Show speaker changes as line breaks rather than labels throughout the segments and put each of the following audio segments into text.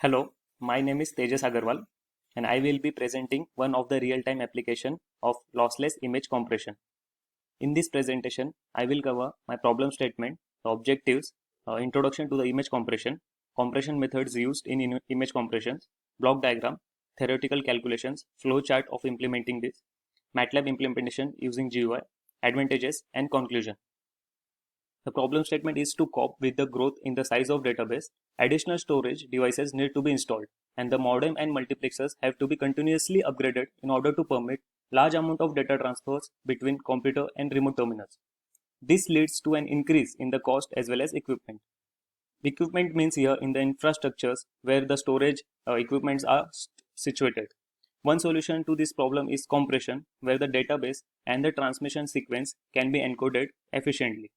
Hello, my name is Tejas Agarwal and I will be presenting one of the real-time application of lossless image compression. In this presentation, I will cover my problem statement, the objectives, introduction to the image compression, compression methods used in image compressions, block diagram, theoretical calculations, flow chart of implementing this, MATLAB implementation using GUI, advantages and conclusion. The problem statement is to cope with the growth in the size of database. Additional storage devices need to be installed, and the modem and multiplexers have to be continuously upgraded in order to permit large amount of data transfers between computer and remote terminals. This leads to an increase in the cost as well as equipment. Equipment means here in the infrastructures where the storage equipments are situated. One solution to this problem is compression, where the database and the transmission sequence can be encoded efficiently.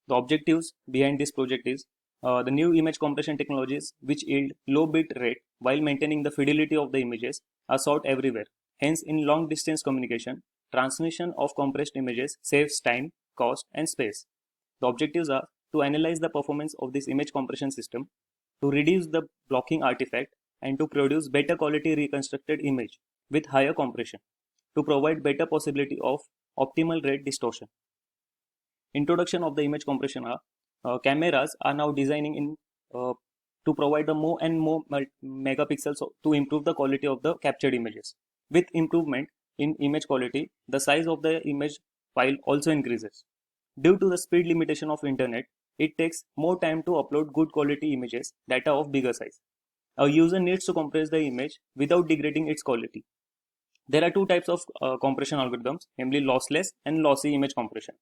The objectives behind this project is the new image compression technologies which yield low bit rate while maintaining the fidelity of the images are sought everywhere. Hence, in long distance communication, transmission of compressed images saves time, cost, and space. The objectives are to analyze the performance of this image compression system, to reduce the blocking artifact, and to produce better quality reconstructed image with higher compression, to provide better possibility of optimal rate distortion. Introduction of the image compression are cameras are now designing in to provide the more and more megapixels to improve the quality of the captured images. With improvement in image quality, the size of the image file also increases. Due to the speed limitation of internet, it takes more time to upload good quality images that are of bigger size. A user needs to compress the image without degrading its quality. There are two types of compression algorithms, namely lossless and lossy image compression.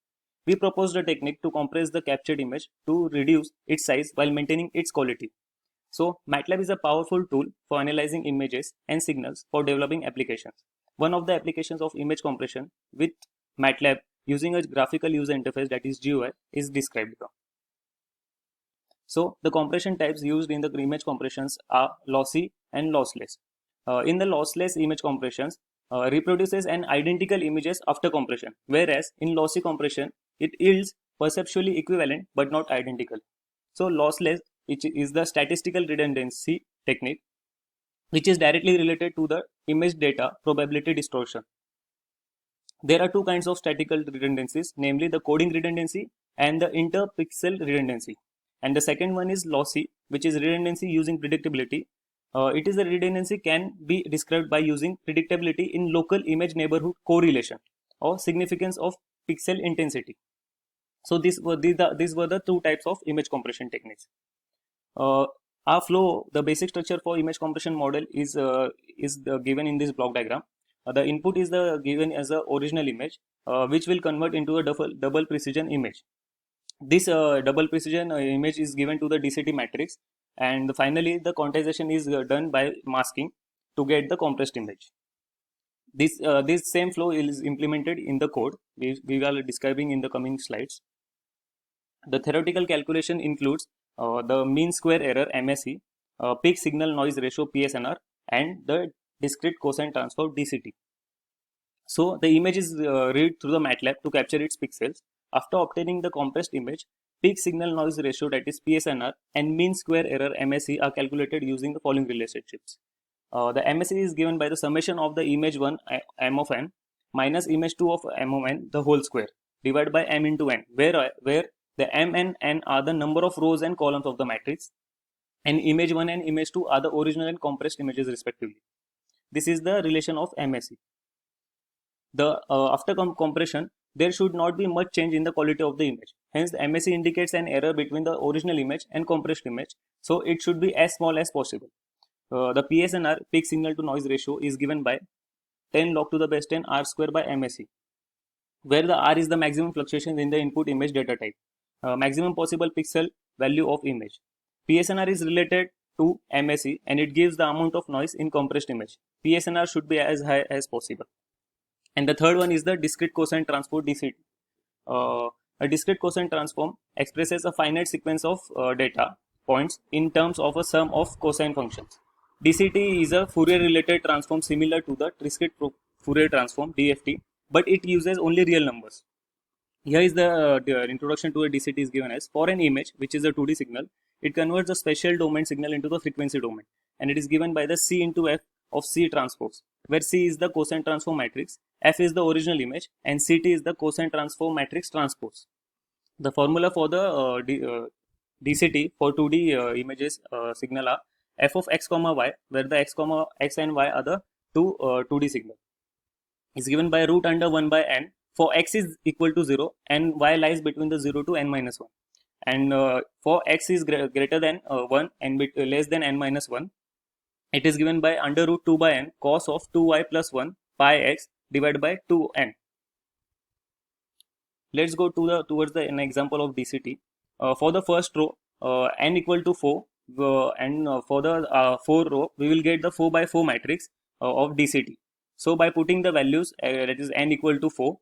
We proposed a technique to compress the captured image to reduce its size while maintaining its quality. So, MATLAB is a powerful tool for analyzing images and signals for developing applications. One of the applications of image compression with MATLAB using a graphical user interface, that is GUI, is described here. So, the compression types used in the image compressions are lossy and lossless. In the lossless image compressions, reproduces an identical images after compression, whereas in lossy compression, it yields perceptually equivalent but not identical. So lossless, which is the statistical redundancy technique, which is directly related to the image data probability distortion. There are two kinds of statistical redundancies, namely the coding redundancy and the interpixel redundancy. And the second one is lossy, which is redundancy using predictability. It is the redundancy can be described by using predictability in local image neighborhood correlation or significance of pixel intensity. So these were the two types of image compression techniques. Our flow, the basic structure for image compression model is given in this block diagram. The input is given as the original image, which will convert into a double precision image. This double precision image is given to the DCT matrix, and finally the quantization is done by masking to get the compressed image. This same flow is implemented in the code we are describing in the coming slides. The theoretical calculation includes the mean square error MSE, peak signal noise ratio PSNR, and the discrete cosine transform DCT. So the image is read through the MATLAB to capture its pixels. After obtaining the compressed image, peak signal noise ratio, that is PSNR, and mean square error MSE are calculated using the following relationships. The MSE is given by the summation of the image 1 m of n minus image 2 of m of n the whole square divided by m into n, where the m and n are the number of rows and columns of the matrix, and image 1 and image 2 are the original and compressed images respectively. This is the relation of MSE. After compression, there should not be much change in the quality of the image. Hence, the MSE indicates an error between the original image and compressed image, so it should be as small as possible. The PSNR, peak signal to noise ratio, is given by 10 log to the base 10 R square by MSE, where the R is the maximum fluctuation in the input image data type, maximum possible pixel value of image. PSNR is related to MSE and it gives the amount of noise in compressed image. PSNR should be as high as possible. And the third one is the discrete cosine transform DCT. A discrete cosine transform expresses a finite sequence of data points in terms of a sum of cosine functions. DCT is a Fourier related transform similar to the discrete Fourier transform DFT, but it uses only real numbers. Here is the introduction to a DCT is given as: for an image which is a 2D signal, it converts the spatial domain signal into the frequency domain, and it is given by the C into F of C transpose, where C is the cosine transform matrix, F is the original image, and CT is the cosine transform matrix transpose. The formula for the DCT for 2D images signal are f of x comma y, where the x and y are the two 2D signal, is given by root under 1 by n for x is equal to 0 and y lies between the 0 to n minus 1. And for x is greater than 1 and less than n minus 1, it is given by under root 2 by n cos of 2y plus 1 pi x divided by 2n. Let's go to towards an example of DCT. For the first row, n equal to 4, and for the 4 row, we will get the 4 by 4 matrix of DCT. So by putting the values, that is n equal to 4,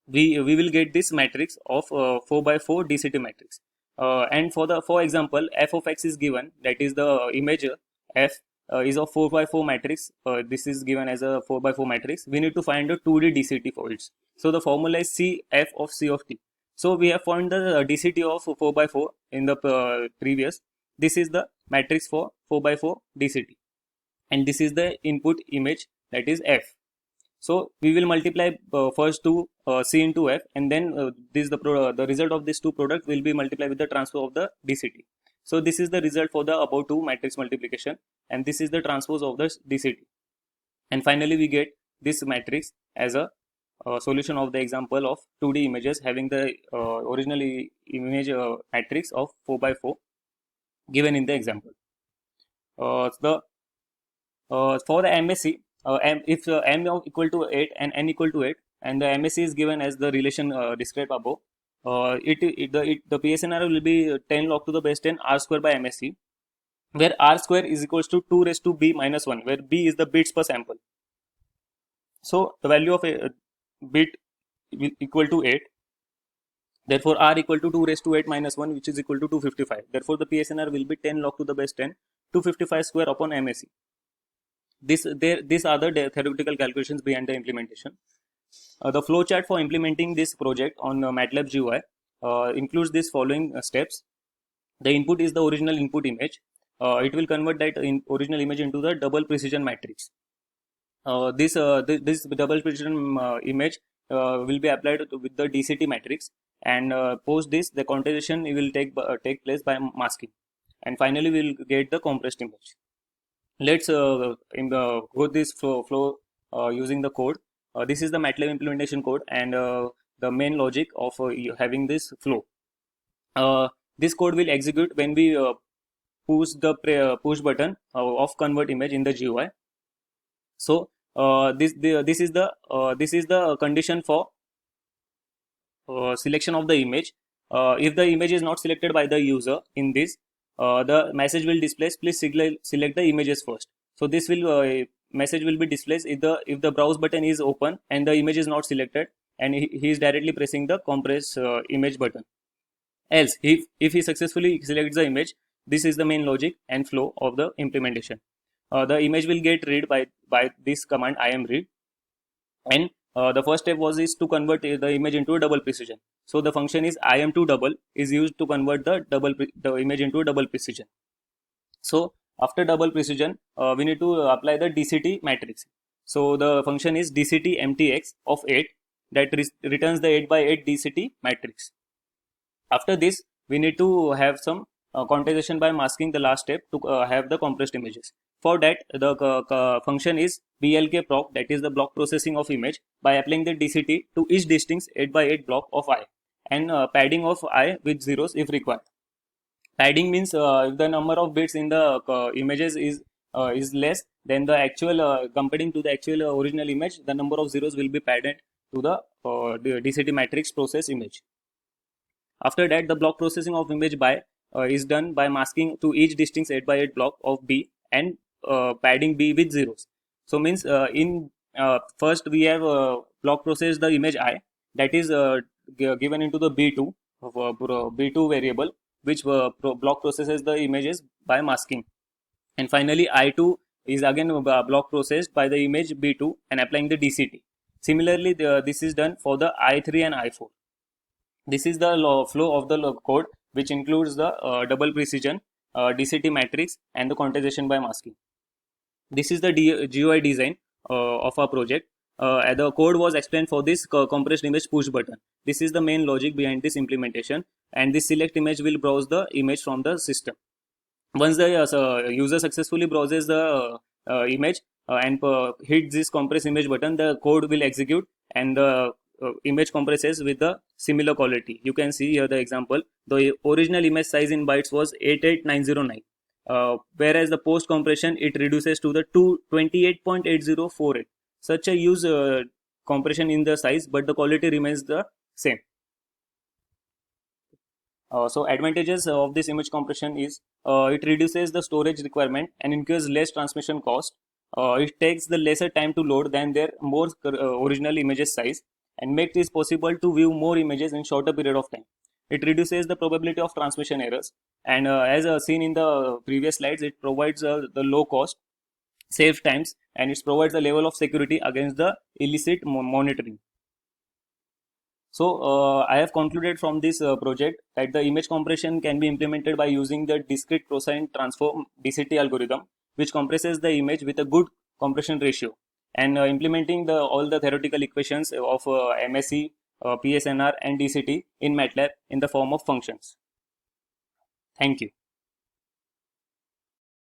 we will get this matrix of 4 by 4 DCT matrix. And for example, f of x is given, that is the image f is of 4 by 4 matrix. This is given as a 4 by 4 matrix. We need to find the 2D DCT for it. So the formula is CF of C of T. So we have found the DCT of 4 by 4 in the previous. This is the matrix for 4 by 4 DCT, and this is the input image, that is F. So we will multiply first to C into F, and then the result of these two products will be multiplied with the transpose of the DCT. So this is the result for the above two matrix multiplication, and this is the transpose of the DCT. And finally we get this matrix as a solution of the example of 2D images having the original image matrix of 4 by 4 given in the example. For the MSE, if m equal to 8 and n equal to 8, and the MSE is given as the relation described above, the PSNR will be 10 log to the base 10 r square by MSE, where r square is equals to 2 raised to b minus 1, where b is the bits per sample. So the value of a bit equal to 8. Therefore, r equal to 2 raised to 8 minus 1, which is equal to 255. Therefore, the PSNR will be 10 log to the base 10, 255 square upon MSE. These are the theoretical calculations behind the implementation. The flowchart for implementing this project on MATLAB GUI includes these following steps. The input is the original input image. It will convert that original image into the double precision matrix. This double precision image will be applied with the DCT matrix, and post this the quantization will take place by masking, and finally we will get the compressed image. Let's go this flow using the code. This is the MATLAB implementation code, and the main logic of having this flow. This code will execute when we push the push button of convert image in the GUI. So this is the condition for selection of the image. If the image is not selected by the user in this, the message will display please select the images first. So this will message will be displayed if the browse button is open and the image is not selected, and he is directly pressing the compress image button. Else, if he successfully selects the image, this is the main logic and flow of the implementation. The image will get read by this command imread, and the first step is to convert the image into a double precision. So the function is im2double is used to convert the image into a double precision. So after double precision, we need to apply the DCT matrix. So the function is DCT mtx of 8 that returns the 8 by 8 DCT matrix. After this, we need to have some quantization by masking the last step to have the compressed images. For that, the function is blkproc, that is the block processing of image, by applying the DCT to each distinct 8 by 8 block of I, and padding of I with zeros if required. Padding means if the number of bits in the images is less than the actual comparing to the actual original image, the number of zeros will be padded to the DCT matrix process image. After that, the block processing of image by is done by masking to each distinct 8 by 8 block of B and padding B with zeros. So means in first we have block processed the image I, that is given into the B2 B2 variable, which block processes the images by masking, and finally I2 is again block processed by the image B2 and applying the DCT. Similarly, this is done for the I3 and I4. This is the flow of the code which includes the double precision, DCT matrix, and the quantization by masking. This is the GUI design of our project. The code was explained for this compressed image push button. This is the main logic behind this implementation, and this select image will browse the image from the system. Once the user successfully browses the image and hits this compress image button, the code will execute and the image compresses with the similar quality. You can see here the example. The original image size in bytes was 88909. Whereas the post compression it reduces to the 28.8048. Such a use compression in the size, but the quality remains the same. So advantages of this image compression is it reduces the storage requirement and incurs less transmission cost. It takes the lesser time to load than their more original images size, and makes it possible to view more images in shorter period of time. It reduces the probability of transmission errors, and as seen in the previous slides, it provides the low cost, save times, and it provides a level of security against the illicit monitoring. So I have concluded from this project that the image compression can be implemented by using the discrete cosine transform DCT algorithm, which compresses the image with a good compression ratio, and implementing all the theoretical equations of MSE, PSNR, and DCT in MATLAB in the form of functions. Thank you.